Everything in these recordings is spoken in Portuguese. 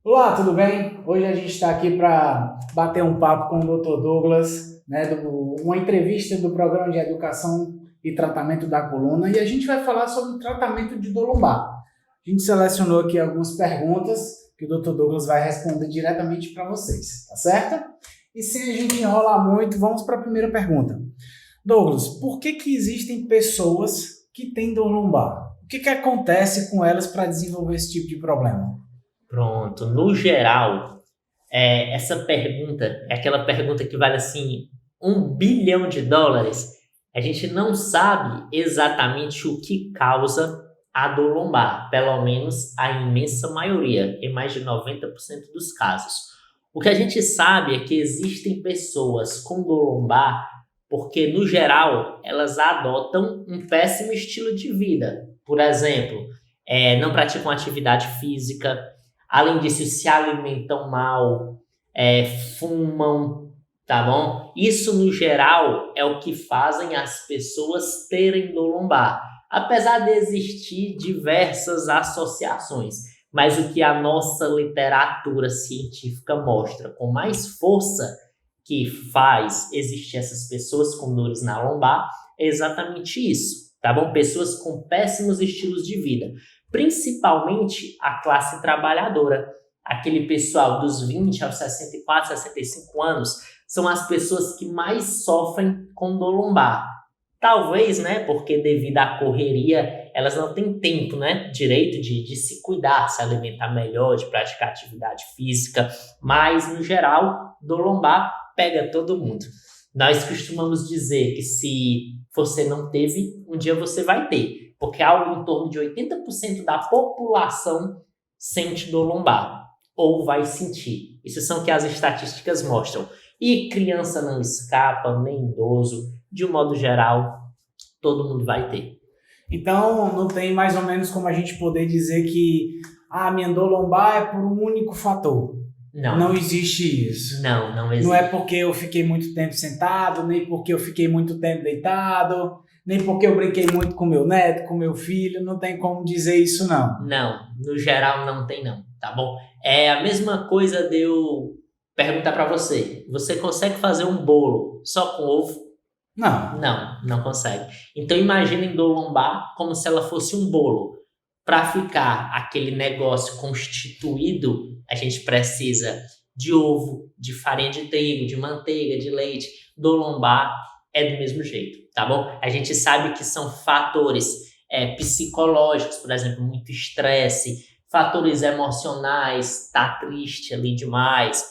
Olá, tudo bem? Hoje a gente está aqui para bater um papo com o Dr. Douglas, né, uma entrevista do programa de educação e tratamento da coluna, e a gente vai falar sobre o tratamento de dor lombar. A gente selecionou aqui algumas perguntas que o Dr. Douglas vai responder diretamente para vocês, tá certo? E sem a gente enrolar muito, vamos para a primeira pergunta. Douglas, por que existem pessoas que têm dor lombar? O que acontece com elas para desenvolver esse tipo de problema? Pronto. No geral, essa pergunta é aquela pergunta que vale assim US$ 1 bilhão. A gente não sabe exatamente o que causa a dor lombar, pelo menos a imensa maioria, em mais de 90% dos casos. O que a gente sabe é que existem pessoas com dor lombar porque, no geral, elas adotam um péssimo estilo de vida. Por exemplo, não praticam atividade física. Além disso, se alimentam mal, fumam, tá bom? Isso, no geral, é o que fazem as pessoas terem dor lombar. Apesar de existir diversas associações, mas o que a nossa literatura científica mostra com mais força que faz existir essas pessoas com dores na lombar é exatamente isso, tá bom? Pessoas com péssimos estilos de vida, principalmente a classe trabalhadora. Aquele pessoal dos 20 aos 64, 65 anos são as pessoas que mais sofrem com dor lombar. Talvez, né, porque devido à correria, elas não têm tempo, né, direito de se cuidar, se alimentar melhor, de praticar atividade física, mas, no geral, dor lombar pega todo mundo. Nós costumamos dizer que se você não teve, um dia você vai ter, porque algo em torno de 80% da população sente dor lombar, ou vai sentir. Isso são o que as estatísticas mostram. E criança não escapa, nem idoso, de um modo geral, todo mundo vai ter. Então, não tem mais ou menos como a gente poder dizer que minha dor lombar é por um único fator. Não Não, existe isso. não Não é existe. porque eu fiquei muito tempo sentado, nem porque eu fiquei muito tempo deitado, nem porque eu brinquei muito com meu neto, com meu filho. Não tem como dizer isso, não. Não, no geral não tem não, tá bom? É a mesma coisa de eu perguntar para você. Você consegue fazer um bolo só com ovo? Não. Não consegue. Então imagine dor lombar como se ela fosse um bolo. Para ficar aquele negócio constituído, a gente precisa de ovo, de farinha de trigo, de manteiga, de leite. Dor lombar é do mesmo jeito, tá bom? A gente sabe que são fatores psicológicos, por exemplo, muito estresse, fatores emocionais, tá triste ali demais,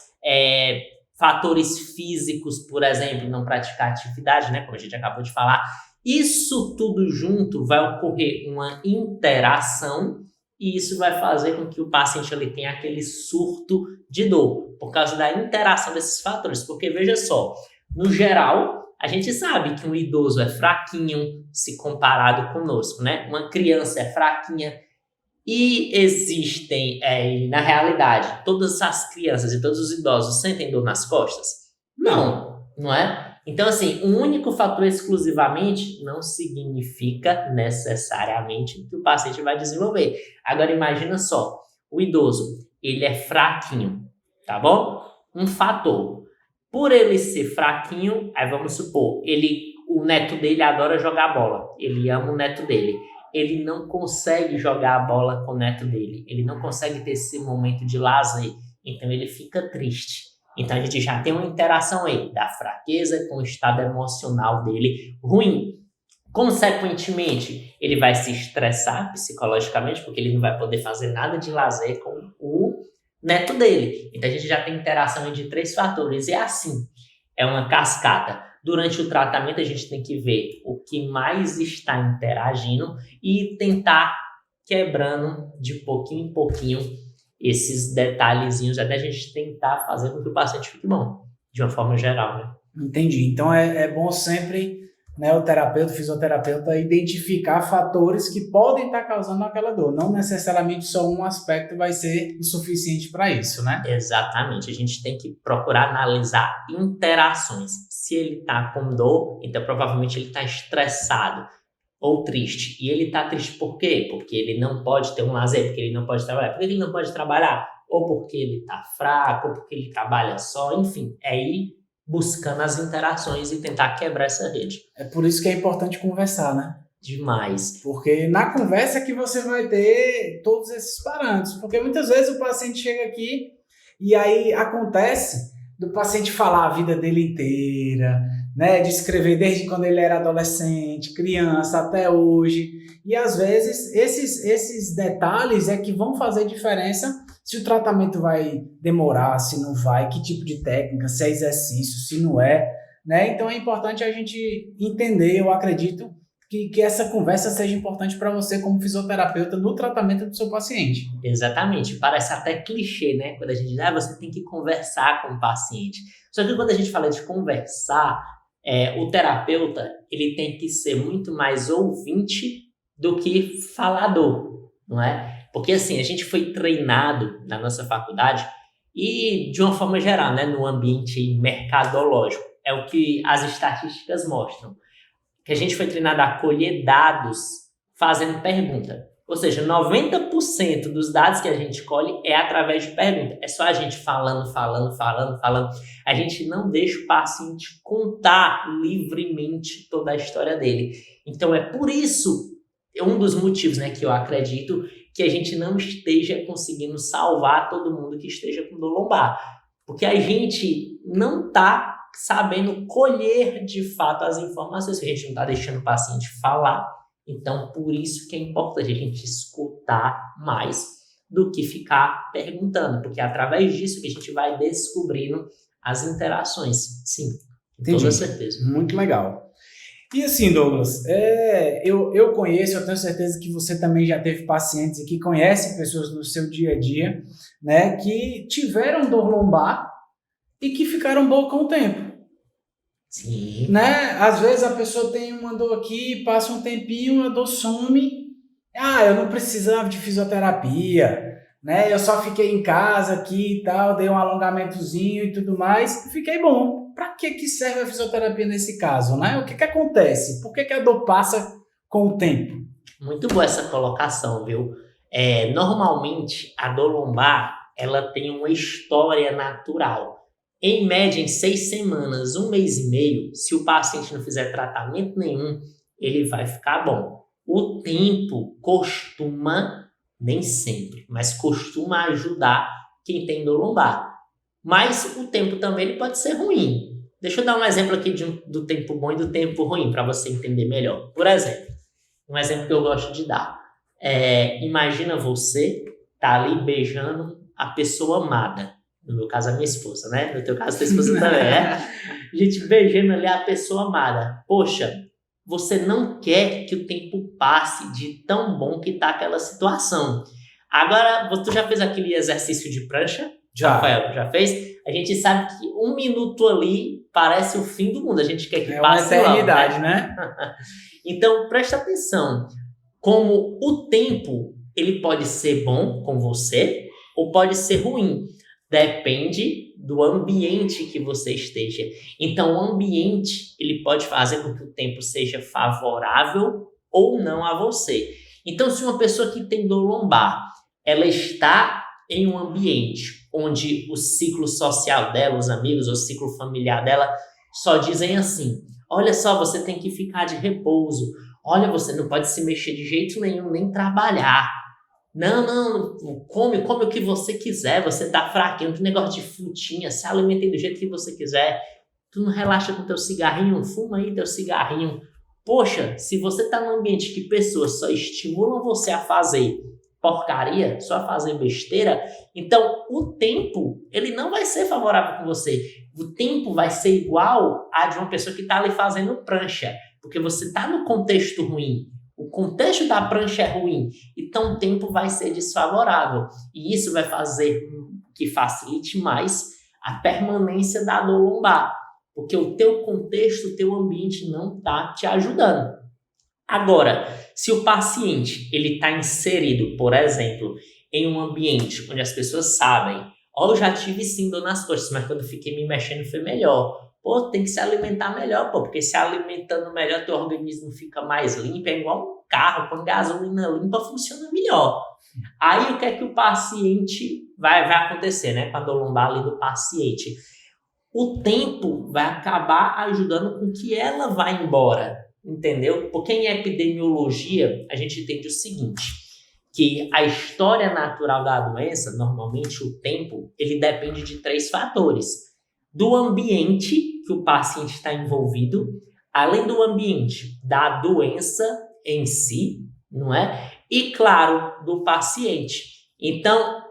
fatores físicos, por exemplo, não praticar atividade, né, como a gente acabou de falar. Isso tudo junto vai ocorrer uma interação e isso vai fazer com que o paciente ele tenha aquele surto de dor por causa da interação desses fatores. Porque veja só, no geral, a gente sabe que um idoso é fraquinho se comparado conosco, né? Uma criança é fraquinha e existem, na realidade, todas as crianças e todos os idosos sentem dor nas costas? Não. Não é? Então, assim, um único fator exclusivamente não significa necessariamente que o paciente vai desenvolver. Agora, imagina só, o idoso, ele é fraquinho, tá bom? Um fator. Por ele ser fraquinho, aí vamos supor, o neto dele adora jogar bola, ele ama o neto dele. Ele não consegue jogar a bola com o neto dele, ele não consegue ter esse momento de lazer, então ele fica triste. Então a gente já tem uma interação aí da fraqueza com o estado emocional dele ruim. Consequentemente, ele vai se estressar psicologicamente, porque ele não vai poder fazer nada de lazer com o neto dele. Então a gente já tem interação de 3 fatores. E é assim, é uma cascata. Durante o tratamento, a gente tem que ver o que mais está interagindo e tentar quebrando de pouquinho em pouquinho esses detalhezinhos até a gente tentar fazer com que o paciente fique bom, de uma forma geral, né? Entendi. Então é bom sempre, né, o terapeuta, o fisioterapeuta, identificar fatores que podem estar causando aquela dor. Não necessariamente só um aspecto vai ser o suficiente para isso, né? Exatamente, a gente tem que procurar analisar interações. Se ele está com dor, então provavelmente ele está estressado ou triste. E ele está triste por quê? Porque ele não pode ter um lazer, porque ele não pode trabalhar. Por que ele não pode trabalhar? ou porque ele está fraco, ou porque ele trabalha só, enfim, é ir buscando as interações e tentar quebrar essa rede. É por isso que é importante conversar, né? Demais. Porque na conversa é que você vai ter todos esses parâmetros. Porque muitas vezes o paciente chega aqui e aí acontece do paciente falar a vida dele inteira, né? Descrever desde quando ele era adolescente, criança, até hoje. E às vezes esses detalhes é que vão fazer diferença se o tratamento vai demorar, se não vai, que tipo de técnica, se é exercício, se não é, né? Então é importante a gente entender, eu acredito, que essa conversa seja importante para você como fisioterapeuta no tratamento do seu paciente. Exatamente. Parece até clichê, né? Quando a gente diz, você tem que conversar com o paciente. Só que quando a gente fala de conversar, o terapeuta, ele tem que ser muito mais ouvinte do que falador, não é? Porque assim, a gente foi treinado na nossa faculdade e de uma forma geral, né, no ambiente mercadológico, é o que as estatísticas mostram, que a gente foi treinado a colher dados fazendo pergunta. Ou seja, 90% dos dados que a gente colhe é através de pergunta. É só a gente falando. A gente não deixa o paciente contar livremente toda a história dele. Então é por isso, um dos motivos, né, que eu acredito que a gente não esteja conseguindo salvar todo mundo que esteja com dor lombar. Porque a gente não está sabendo colher de fato as informações, que a gente não está deixando o paciente falar. Então, por isso que é importante a gente escutar mais do que ficar perguntando, porque é através disso que a gente vai descobrindo as interações. Sim, com toda certeza. Muito legal. E assim, Douglas, eu conheço, eu tenho certeza que você também já teve pacientes e que conhece pessoas no seu dia a dia, né, que tiveram dor lombar e que ficaram boas com o tempo. Sim. Né? Às vezes a pessoa tem uma dor aqui, passa um tempinho, a dor some. Eu não precisava de fisioterapia, né? Eu só fiquei em casa aqui e tal, dei um alongamentozinho e tudo mais, e fiquei bom. Para que serve a fisioterapia nesse caso, né? O que acontece? Por que a dor passa com o tempo? Muito boa essa colocação, viu? Normalmente, a dor lombar, ela tem uma história natural. Em média, em 6 semanas, 1 mês e meio, se o paciente não fizer tratamento nenhum, ele vai ficar bom. O tempo costuma, nem sempre, mas costuma ajudar quem tem dor lombar. Mas o tempo também ele pode ser ruim. Deixa eu dar um exemplo aqui do tempo bom e do tempo ruim, para você entender melhor. Por exemplo, um exemplo que eu gosto de dar. Imagina você tá ali beijando a pessoa amada. No meu caso, a minha esposa, né? No teu caso, a tua esposa também, né? A gente beijando ali a pessoa amada. Poxa, você não quer que o tempo passe de tão bom que tá aquela situação. Agora, tu já fez aquele exercício de prancha? Já. Rafael, já fez? A gente sabe que 1 minuto ali parece o fim do mundo. A gente quer que passe uma eternidade, né? Então, presta atenção. Como o tempo, ele pode ser bom com você ou pode ser ruim. Depende do ambiente que você esteja. Então, o ambiente, ele pode fazer com que o tempo seja favorável ou não a você. Então, se uma pessoa que tem dor lombar, ela está em um ambiente onde o ciclo social dela, os amigos, ou o ciclo familiar dela, só dizem assim, olha só, você tem que ficar de repouso. Olha, você não pode se mexer de jeito nenhum, nem trabalhar. Não, come o que você quiser, você tá fraquinho, que negócio de frutinha, se alimente do jeito que você quiser. Tu não relaxa com teu cigarrinho, fuma aí teu cigarrinho. Poxa, se você tá num ambiente que pessoas só estimulam você a fazer porcaria, só a fazer besteira, então o tempo, ele não vai ser favorável com você. O tempo vai ser igual a de uma pessoa que tá ali fazendo prancha, porque você tá no contexto ruim. O contexto da prancha é ruim, então o tempo vai ser desfavorável. E isso vai fazer que facilite mais a permanência da dor lombar, porque o teu contexto, o teu ambiente não está te ajudando. Agora, se o paciente ele está inserido, por exemplo, em um ambiente onde as pessoas sabem, eu já tive sim dor nas costas, mas quando fiquei me mexendo foi melhor. Tem que se alimentar melhor, porque se alimentando melhor, teu organismo fica mais limpo, é igual um carro, com gasolina limpa, funciona melhor. Aí o que é que o paciente vai acontecer, né, com a dor lombar ali do paciente? O tempo vai acabar ajudando com que ela vá embora, entendeu? Porque em epidemiologia a gente entende o seguinte, que a história natural da doença, normalmente o tempo, ele depende de 3 fatores. Do ambiente que o paciente está envolvido, além do ambiente da doença em si, não é? E, claro, do paciente. Então,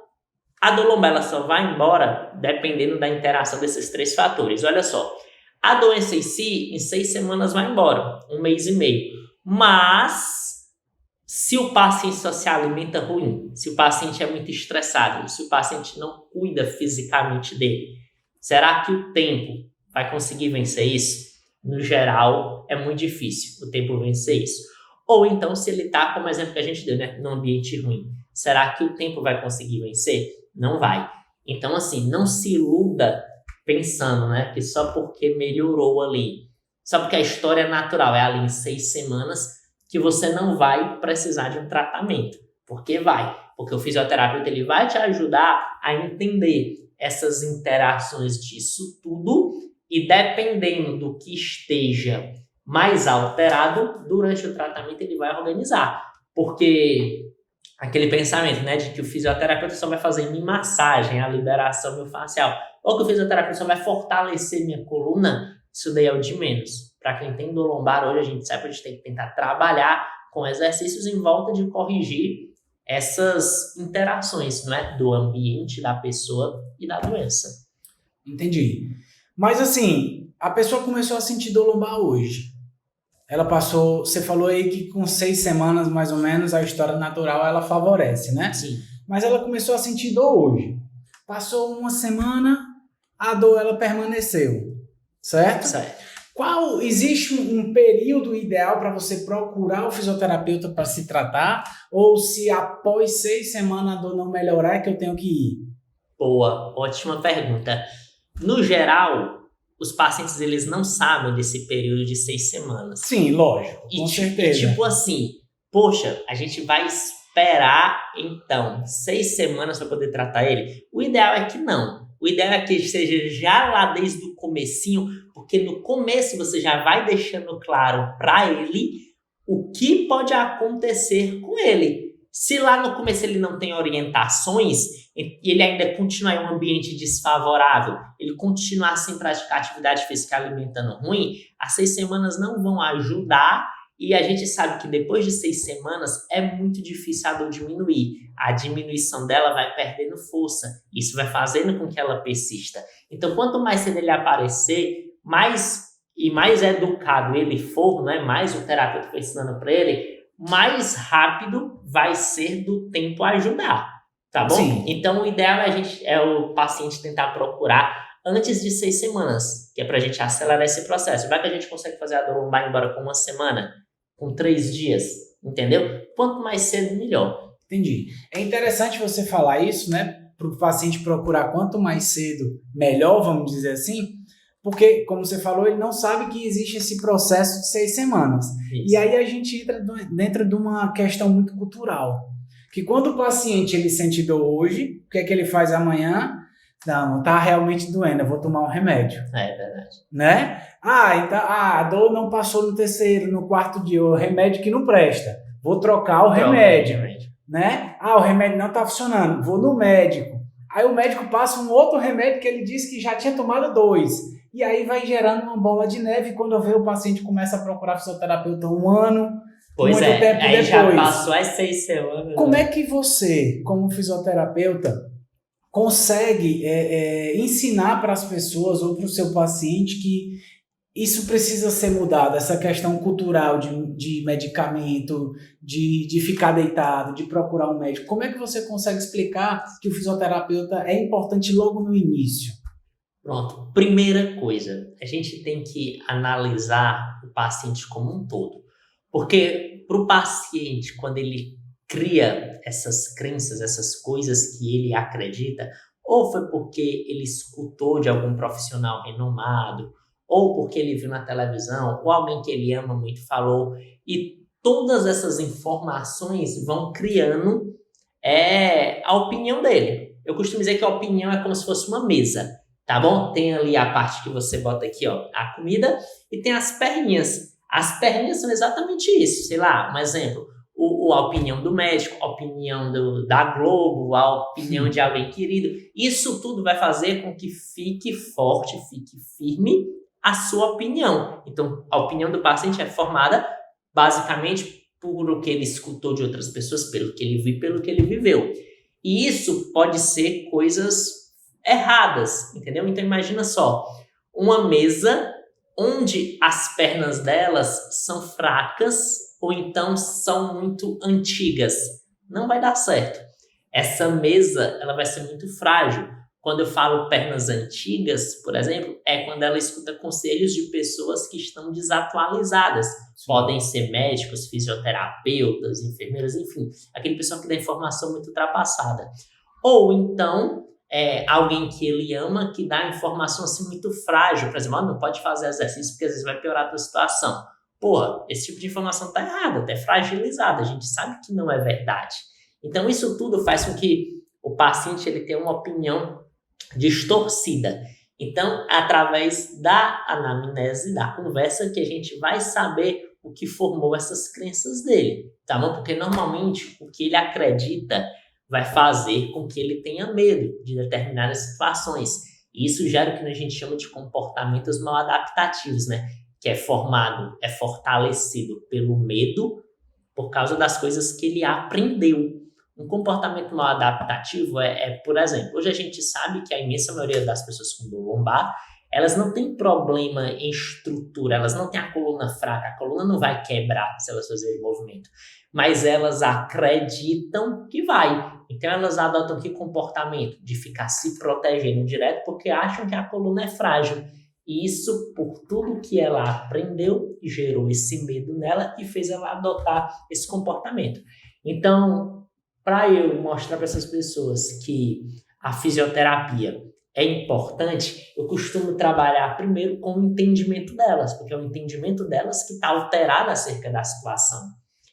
a dor lombar ela só vai embora dependendo da interação desses 3 fatores. Olha só, a doença em si, em 6 semanas vai embora, 1 mês e meio. Mas, se o paciente só se alimenta ruim, se o paciente é muito estressado, se o paciente não cuida fisicamente dele, será que o tempo vai conseguir vencer isso? No geral, é muito difícil o tempo vencer isso. Ou então, se ele está, como exemplo que a gente deu, né, num ambiente ruim, será que o tempo vai conseguir vencer? Não vai. Então, assim, não se iluda pensando, né, que só porque melhorou ali, só porque a história natural é ali em 6 semanas, que você não vai precisar de um tratamento. Porque vai. Porque o fisioterapeuta ele vai te ajudar a entender essas interações disso tudo e dependendo do que esteja mais alterado, durante o tratamento ele vai organizar. Porque aquele pensamento, né, de que o fisioterapeuta só vai fazer minha massagem, a liberação miofascial, ou que o fisioterapeuta só vai fortalecer minha coluna, isso daí é o de menos. Para quem tem dor lombar hoje, a gente sabe que a gente tem que tentar trabalhar com exercícios em volta de corrigir essas interações, não é, do ambiente, da pessoa e da doença. Entendi. Mas assim, a pessoa começou a sentir dor lombar hoje. Ela passou, você falou aí que com 6 semanas mais ou menos a história natural ela favorece, né? Sim. Mas ela começou a sentir dor hoje. Passou 1 semana, a dor ela permaneceu, certo? Certo. Existe um período ideal para você procurar o fisioterapeuta para se tratar? Ou se após 6 semanas a dor não melhorar é que eu tenho que ir? Boa, ótima pergunta. No geral, os pacientes eles não sabem desse período de 6 semanas. Sim, lógico, com certeza. E tipo assim, poxa, a gente vai esperar então 6 semanas para poder tratar ele? O ideal é que não. O ideal é que seja já lá desde o comecinho, porque no começo você já vai deixando claro para ele o que pode acontecer com ele. Se lá no começo ele não tem orientações e ele ainda continuar em um ambiente desfavorável, ele continuar sem praticar atividade física alimentando ruim, as 6 semanas não vão ajudar e a gente sabe que depois de 6 semanas é muito difícil a dor diminuir. A diminuição dela vai perdendo força. Isso vai fazendo com que ela persista. Então, quanto mais cedo ele aparecer, mais educado ele for, né, mais o terapeuta for ensinando para ele, mais rápido vai ser do tempo ajudar, tá bom? Sim. Então, o ideal é o paciente tentar procurar antes de 6 semanas, que é pra gente acelerar esse processo. Vai que a gente consegue fazer a dor lombar embora com 1 semana, com 3 dias, entendeu? Quanto mais cedo, melhor. Entendi. É interessante você falar isso, né? Para o paciente procurar quanto mais cedo, melhor, vamos dizer assim, porque, como você falou, ele não sabe que existe esse processo de 6 semanas. Isso. E aí a gente entra dentro de uma questão muito cultural. Que quando o paciente ele sente dor hoje, o que é que ele faz amanhã? Não tá realmente doendo, eu vou tomar um remédio. É verdade. Né? Então, a dor não passou no 3º, no 4º dia, o remédio que não presta. Vou trocar o remédio. Né? O remédio não tá funcionando, vou no médico. Aí o médico passa um outro remédio que ele disse que já tinha tomado 2. E aí vai gerando uma bola de neve. E quando eu vejo o paciente começa a procurar fisioterapeuta 1 ano, pois muito tempo aí depois. Já passou as 6 semanas. Como é que você, como fisioterapeuta, consegue ensinar para as pessoas ou para o seu paciente que isso precisa ser mudado, essa questão cultural de medicamento, de ficar deitado, de procurar um médico? Como é que você consegue explicar que o fisioterapeuta é importante logo no início? Pronto. Primeira coisa, a gente tem que analisar o paciente como um todo. Porque para o paciente, quando ele cria essas crenças, essas coisas que ele acredita, ou foi porque ele escutou de algum profissional renomado, ou porque ele viu na televisão, ou alguém que ele ama muito falou, e todas essas informações vão criando a opinião dele. Eu costumo dizer que a opinião é como se fosse uma mesa, tá bom? Tem ali a parte que você bota aqui, ó, a comida, e tem as perninhas. As perninhas são exatamente isso. Sei lá, um exemplo, a opinião do médico, a opinião da Globo, a opinião de alguém querido. Isso tudo vai fazer com que fique forte, fique firme a sua opinião. Então, a opinião do paciente é formada basicamente por o que ele escutou de outras pessoas, pelo que ele viu, pelo que ele viveu. E isso pode ser coisas erradas, entendeu? Então, imagina só, uma mesa onde as pernas delas são fracas ou então são muito antigas. Não vai dar certo. Essa mesa, ela vai ser muito frágil. Quando eu falo pernas antigas, por exemplo, é quando ela escuta conselhos de pessoas que estão desatualizadas. Podem ser médicos, fisioterapeutas, enfermeiros, enfim. Aquele pessoal que dá informação muito ultrapassada. Ou então, alguém que ele ama, que dá informação assim muito frágil. Por exemplo, não pode fazer exercício porque às vezes vai piorar a tua situação. Porra, esse tipo de informação está errada, está fragilizada. A gente sabe que não é verdade. Então, isso tudo faz com que o paciente ele tenha uma opinião distorcida. Então, através da anamnese, da conversa, que a gente vai saber o que formou essas crenças dele, tá bom? Porque normalmente o que ele acredita vai fazer com que ele tenha medo de determinadas situações. E isso gera o que a gente chama de comportamentos mal adaptativos, né? Que é fortalecido pelo medo por causa das coisas que ele aprendeu. Um comportamento mal adaptativo por exemplo, hoje a gente sabe que a imensa maioria das pessoas com dor lombar, elas não têm problema em estrutura, elas não têm a coluna fraca, a coluna não vai quebrar se elas fizerem movimento, mas elas acreditam que vai. Então elas adotam que comportamento? De ficar se protegendo direto porque acham que a coluna é frágil. E isso, por tudo que ela aprendeu, gerou esse medo nela e fez ela adotar esse comportamento. Então, para eu mostrar para essas pessoas que a fisioterapia é importante, eu costumo trabalhar primeiro com o entendimento delas, porque é o entendimento delas que está alterado acerca da situação.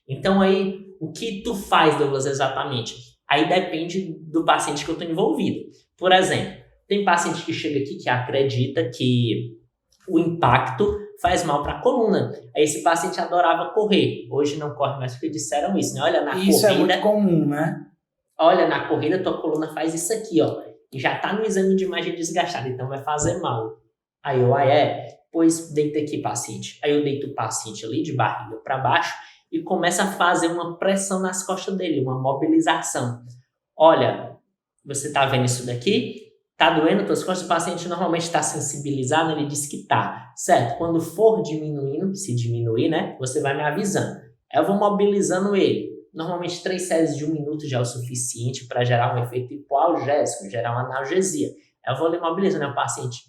Então aí, o que tu faz, Douglas, exatamente? Aí depende do paciente que eu estou envolvido. Por exemplo, tem paciente que chega aqui que acredita que o impacto faz mal para a coluna. Aí esse paciente adorava correr. Hoje não corre mais porque disseram isso, né? Olha, na corrida... Isso é muito comum, né? Olha, na corrida tua coluna faz isso aqui, ó. E já tá no exame de imagem desgastada, então vai fazer mal. Aí eu, pois deita aqui, paciente. Aí eu deito o paciente ali de barriga para baixo e começa a fazer uma pressão nas costas dele, uma mobilização. Olha, você tá vendo isso daqui? Tá doendo tuas costas? O paciente normalmente está sensibilizado, ele diz que tá, certo? Quando for diminuindo, se diminuir, né? Você vai me avisando. Eu vou mobilizando ele. Normalmente 3 séries de 1 minuto já é o suficiente para gerar um efeito hipoalgésico, gerar uma analgesia. Eu vou lhe mobilizando, né? O paciente,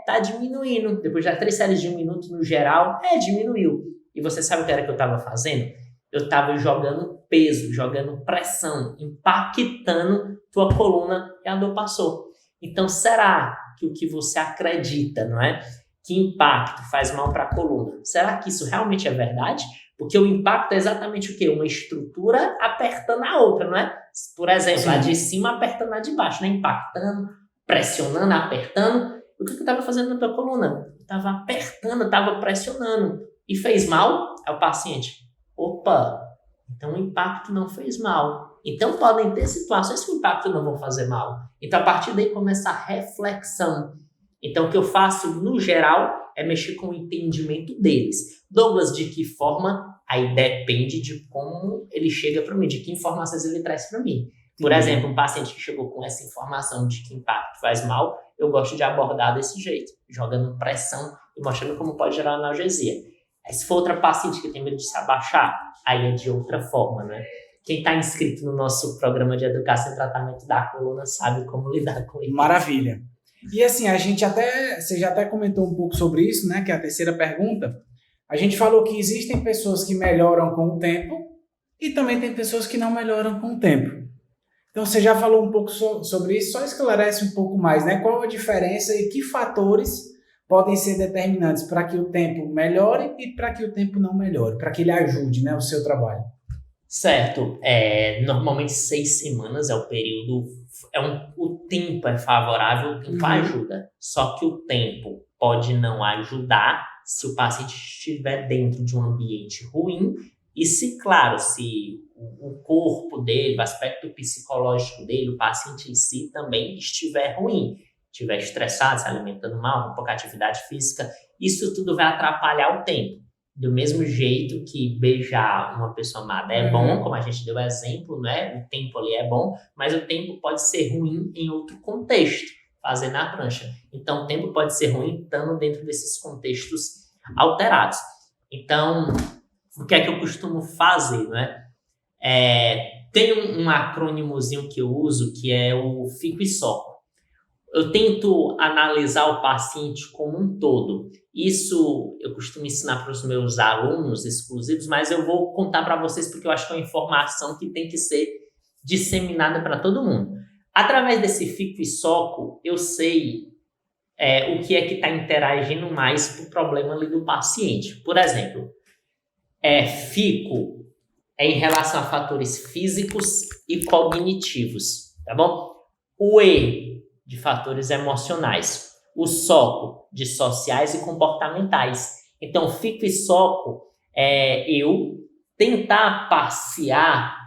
tá diminuindo. Depois de 3 séries de 1 minuto no geral, diminuiu. E você sabe o que era que eu estava fazendo? Eu estava jogando peso, jogando pressão, impactando tua coluna e a dor passou. Então, será que o que você acredita, não é? Que impacto faz mal para a coluna? Será que isso realmente é verdade? Porque o impacto é exatamente o quê? Uma estrutura apertando a outra, não é? Por exemplo, a de cima apertando a de baixo, né? Impactando, pressionando, apertando. O que eu estava fazendo na tua coluna? Eu estava apertando, estava pressionando. E fez mal? É o paciente. Opa, então o impacto não fez mal. Então podem ter situações que o impacto não vão fazer mal. Então a partir daí começa a reflexão. Então o que eu faço no geral é mexer com o entendimento deles. Douglas, de que forma? Aí depende de como ele chega para mim, de que informações ele traz para mim. Por exemplo, um paciente que chegou com essa informação de que impacto faz mal, eu gosto de abordar desse jeito, jogando pressão e mostrando como pode gerar analgesia. Aí, se for outra paciente que tem medo de se abaixar, aí é de outra forma, né? Quem está inscrito no nosso programa de educação e tratamento da coluna sabe como lidar com isso. Maravilha. E assim, você já até comentou um pouco sobre isso, né? Que é a terceira pergunta. A gente falou que existem pessoas que melhoram com o tempo e também tem pessoas que não melhoram com o tempo. Então você já falou um pouco sobre isso, só esclarece um pouco mais, né? Qual a diferença e que fatores podem ser determinantes para que o tempo melhore e para que o tempo não melhore, para que ele ajude, né, o seu trabalho. Certo. Normalmente 6 semanas é o período, o tempo é favorável, o tempo ajuda. Só que o tempo pode não ajudar se o paciente estiver dentro de um ambiente ruim e se, claro, se o corpo dele, o aspecto psicológico dele, o paciente em si também estiver ruim, estiver estressado, se alimentando mal, com pouca atividade física, isso tudo vai atrapalhar o tempo. Do mesmo jeito que beijar uma pessoa amada é bom, como a gente deu exemplo, né? O tempo ali é bom, mas o tempo pode ser ruim em outro contexto, fazendo a prancha. Então, o tempo pode ser ruim estando dentro desses contextos alterados. Então, o que é que eu costumo fazer, né? Tem um acrônimozinho que eu uso, que é o fico e soco. Eu tento analisar o paciente como um todo. Isso eu costumo ensinar para os meus alunos exclusivos, mas eu vou contar para vocês porque eu acho que é uma informação que tem que ser disseminada para todo mundo. Através desse fico e soco, eu sei o que é que está interagindo mais com o problema ali do paciente. Por exemplo, fico em relação a fatores físicos e cognitivos, tá bom? O E de fatores emocionais, o soco de sociais e comportamentais. Então, fico e soco eu tentar passear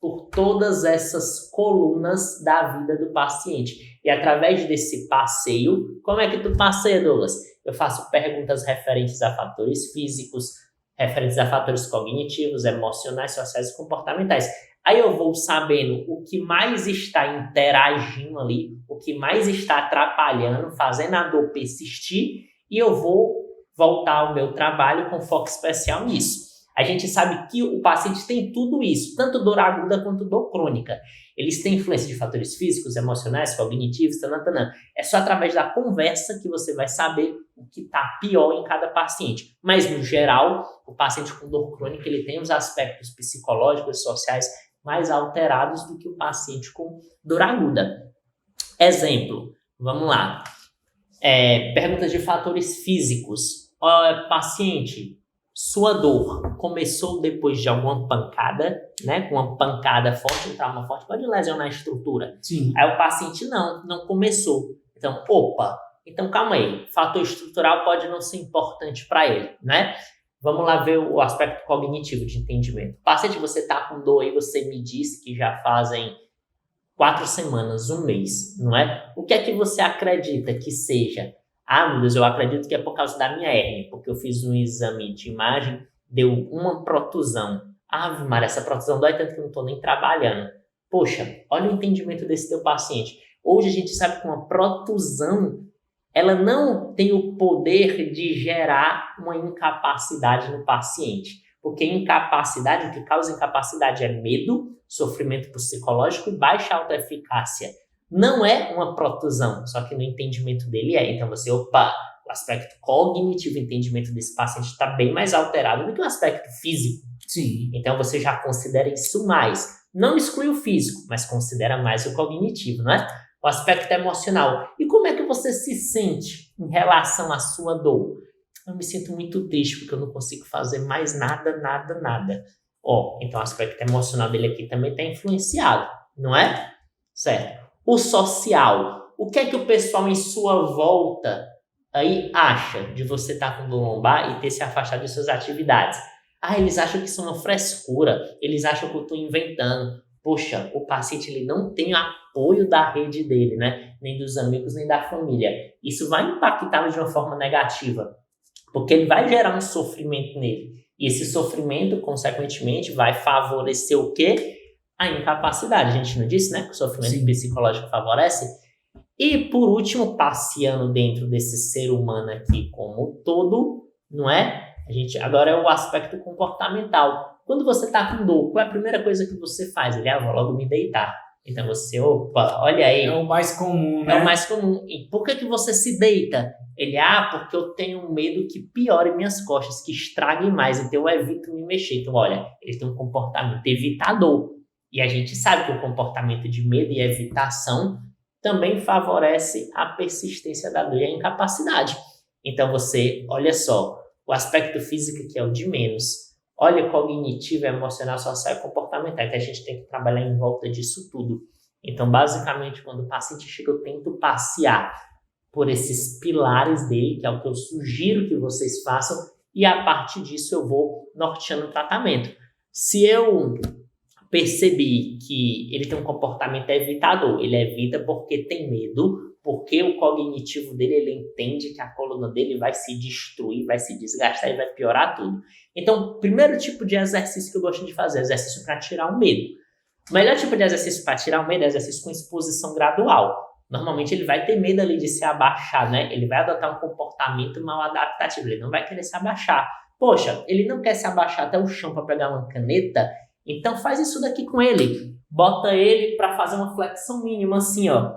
por todas essas colunas da vida do paciente. E através desse passeio, como é que tu passeia, Douglas? Eu faço perguntas referentes a fatores físicos, referentes a fatores cognitivos, emocionais, sociais e comportamentais. Aí eu vou sabendo o que mais está interagindo ali, o que mais está atrapalhando, fazendo a dor persistir, e eu vou voltar ao meu trabalho com foco especial nisso. A gente sabe que o paciente tem tudo isso, tanto dor aguda quanto dor crônica. Eles têm influência de fatores físicos, emocionais, cognitivos, tanantanã. É só através da conversa que você vai saber o que está pior em cada paciente. Mas, no geral, o paciente com dor crônica ele tem os aspectos psicológicos e sociais mais alterados do que o paciente com dor aguda. Exemplo, vamos lá. Perguntas de fatores físicos. Paciente, sua dor começou depois de alguma pancada, né? Com uma pancada forte, um trauma forte, pode lesionar a estrutura. Sim. Aí o paciente não começou. Então, então calma aí. Fator estrutural pode não ser importante para ele, né? Vamos lá ver o aspecto cognitivo de entendimento. Paciente, você está com dor aí, você me disse que já fazem 4 semanas, 1 mês, não é? O que é que você acredita que seja? Meu Deus, eu acredito que é por causa da minha hérnia, porque eu fiz um exame de imagem, deu uma protusão. Ave Maria, essa protusão dói tanto que eu não estou nem trabalhando. Poxa, olha o entendimento desse teu paciente. Hoje a gente sabe que uma protusão ela não tem o poder de gerar uma incapacidade no paciente. Porque incapacidade, o que causa incapacidade é medo, sofrimento psicológico e baixa autoeficácia. Não é uma protusão, só que no entendimento dele é. Então você, o aspecto cognitivo, o entendimento desse paciente está bem mais alterado do que o aspecto físico. Sim. Então você já considera isso mais. Não exclui o físico, mas considera mais o cognitivo, não é? O aspecto emocional. E como é que você se sente em relação à sua dor? Eu me sinto muito triste porque eu não consigo fazer mais nada. Então o aspecto emocional dele aqui também está influenciado, não é? Certo. O social. O que é que o pessoal em sua volta aí acha de você estar com dor lombar e ter se afastado de suas atividades? Eles acham que isso é uma frescura. Eles acham que eu estou inventando. Poxa, o paciente ele não tem apoio da rede dele, né? Nem dos amigos, nem da família. Isso vai impactá-lo de uma forma negativa, porque ele vai gerar um sofrimento nele. E esse sofrimento, consequentemente, vai favorecer o quê? A incapacidade. A gente não disse, né? Que o sofrimento psicológico favorece. E, por último, passeando dentro desse ser humano aqui como todo, não é? Agora é o aspecto comportamental. Quando você está com dor, qual é a primeira coisa que você faz? Vou logo me deitar. Então você, olha aí. É o mais comum, né? É o mais comum. E por que você se deita? Porque eu tenho medo que piore minhas costas, que estrague mais, então eu evito me mexer. Então, olha, ele tem um comportamento evitador. E a gente sabe que o comportamento de medo e evitação também favorece a persistência da dor e a incapacidade. Então você, olha só, o aspecto físico que é o de menos. Olha, cognitivo, emocional, social e comportamental, que a gente tem que trabalhar em volta disso tudo. Então, basicamente, quando o paciente chega, eu tento passear por esses pilares dele, que é o que eu sugiro que vocês façam, e a partir disso eu vou norteando o tratamento. Se eu percebi que ele tem um comportamento evitador, ele evita porque tem medo, porque o cognitivo dele, ele entende que a coluna dele vai se destruir, vai se desgastar e vai piorar tudo. Então, o primeiro tipo de exercício que eu gosto de fazer, exercício para tirar o medo. O melhor tipo de exercício para tirar o medo é exercício com exposição gradual. Normalmente ele vai ter medo ali de se abaixar, né? Ele vai adotar um comportamento mal adaptativo, ele não vai querer se abaixar. Poxa, ele não quer se abaixar até o chão para pegar uma caneta, então faz isso daqui com ele. Bota ele para fazer uma flexão mínima assim, ó.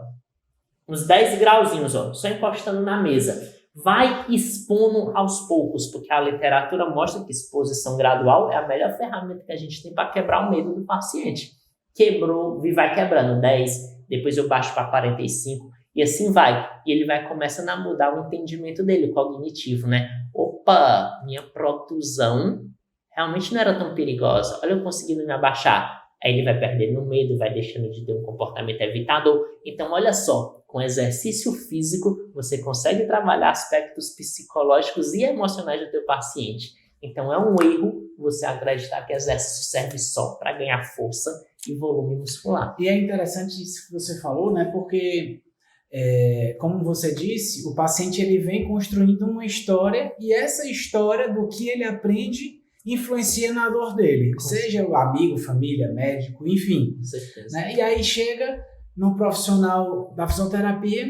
Uns 10 grauzinhos, ó, só encostando na mesa. Vai expondo aos poucos, porque a literatura mostra que exposição gradual é a melhor ferramenta que a gente tem para quebrar o medo do paciente. Quebrou, vai quebrando 10, depois eu baixo para 45 e assim vai. E ele vai começando a mudar o entendimento dele, o cognitivo, né? Opa, minha protusão realmente não era tão perigosa. Olha eu conseguindo me abaixar. Aí ele vai perdendo o medo, vai deixando de ter um comportamento evitador. Então, olha só, com exercício físico, você consegue trabalhar aspectos psicológicos e emocionais do teu paciente. Então, é um erro você acreditar que exercício serve só para ganhar força e volume muscular. E é interessante isso que você falou, né? Porque, como você disse, o paciente ele vem construindo uma história e essa história do que ele aprende influencia na dor dele. Seja o amigo, família, médico, enfim. Com certeza. Né? E aí chega num profissional da fisioterapia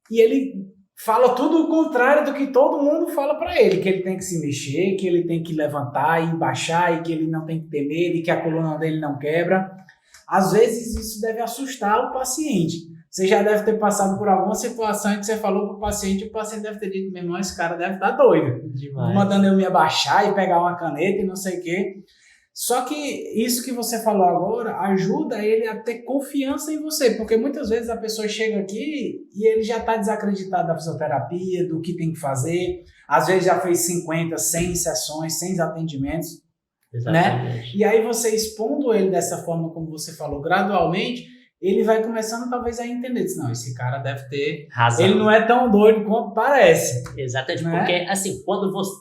e ele fala tudo o contrário do que todo mundo fala para ele, que ele tem que se mexer, que ele tem que levantar e baixar e que ele não tem que ter medo e que a coluna dele não quebra. Às vezes isso deve assustar o paciente. Você já deve ter passado por alguma situação em que você falou para o paciente deve ter dito, meu irmão, esse cara deve estar doido. Demais. Mandando eu me abaixar e pegar uma caneta e não sei o quê. Só que isso que você falou agora ajuda ele a ter confiança em você, porque muitas vezes a pessoa chega aqui e ele já está desacreditado da fisioterapia, do que tem que fazer, às vezes já fez 50, 100 sessões, 100 atendimentos, né? E aí você expondo ele dessa forma, como você falou, gradualmente, ele vai começando talvez a entender, não, esse cara deve ter razão. Ele não é tão doido quanto parece. Exatamente, né? Porque assim, quando você...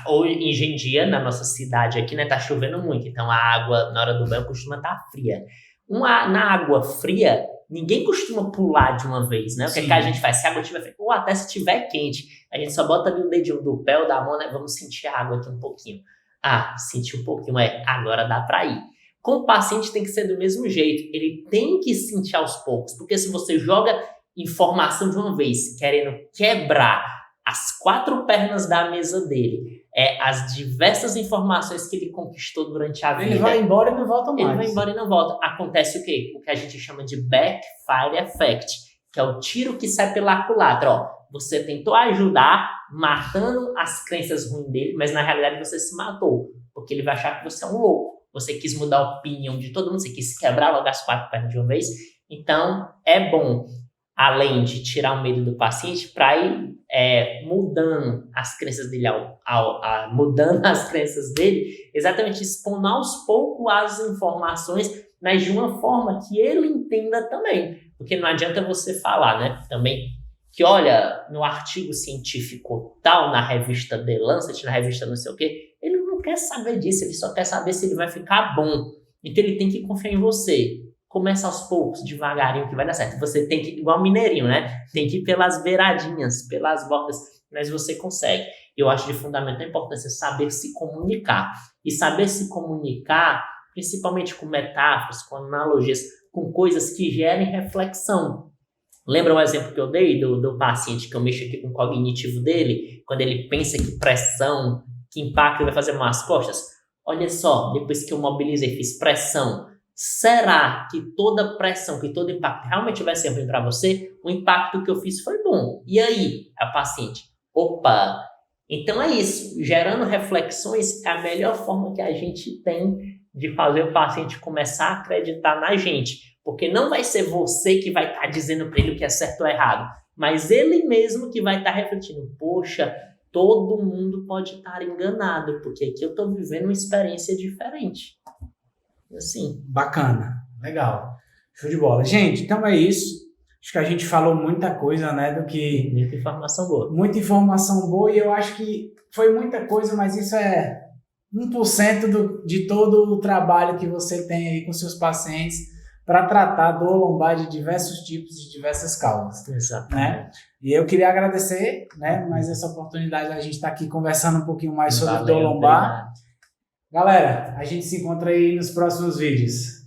hoje em dia, na nossa cidade aqui, né, tá chovendo muito, então a água na hora do banho costuma estar fria. Na água fria, ninguém costuma pular de uma vez, né? O que a gente faz? Se a água estiver fria, ou até se estiver quente, a gente só bota ali o dedinho do pé ou da mão, né? Vamos sentir a água aqui um pouquinho. Senti um pouquinho, agora dá pra ir. Com o paciente tem que ser do mesmo jeito, ele tem que sentir aos poucos, porque se você joga informação de uma vez, querendo quebrar as 4 pernas da mesa dele, as diversas informações que ele conquistou durante a vida. Ele vai embora e não volta mais. Ele vai embora e não volta. Acontece o quê? O que a gente chama de backfire effect, que é o tiro que sai pela culatra. Você tentou ajudar matando as crenças ruins dele, mas na realidade você se matou, porque ele vai achar que você é um louco. Você quis mudar a opinião de todo mundo, você quis quebrar logo as 4 pernas de uma vez. Então, é bom, além de tirar o medo do paciente, para ir mudando as crenças dele, mudando as crenças dele, exatamente expondo aos poucos as informações, mas de uma forma que ele entenda também. Porque não adianta você falar, né, também, que olha, no artigo científico tal, na revista The Lancet, na revista não sei o quê, ele não quer saber disso, ele só quer saber se ele vai ficar bom. Então ele tem que confiar em você. Começa aos poucos, devagarinho, que vai dar certo. Você tem que, igual mineirinho, né? Tem que ir pelas beiradinhas, pelas bordas, mas você consegue. Eu acho de fundamental importância saber se comunicar. E saber se comunicar, principalmente com metáforas, com analogias, com coisas que gerem reflexão. Lembra o exemplo que eu dei do paciente que eu mexo aqui com o cognitivo dele? Quando ele pensa que pressão, que impacto vai fazer mal às costas? Olha só, depois que eu mobilizei, fiz pressão, será que toda pressão, que todo impacto realmente vai ser ruim para você? O impacto que eu fiz foi bom. E aí, a paciente? Opa! Então é isso. Gerando reflexões é a melhor forma que a gente tem de fazer o paciente começar a acreditar na gente. Porque não vai ser você que vai estar dizendo para ele o que é certo ou errado, mas ele mesmo que vai estar refletindo. Poxa, todo mundo pode estar enganado, porque aqui eu estou vivendo uma experiência diferente. Assim. Bacana, legal. Show de bola. Gente, então é isso. Acho que a gente falou muita coisa, né, do que... Muita informação boa. Muita informação boa e eu acho que foi muita coisa, mas isso é 1% de todo o trabalho que você tem aí com seus pacientes para tratar dor lombar de diversos tipos, de diversas causas. Exatamente. Né? E eu queria agradecer, né, mais essa oportunidade da gente estar aqui conversando um pouquinho mais sobre dor lombar. Obrigado. Galera, a gente se encontra aí nos próximos vídeos.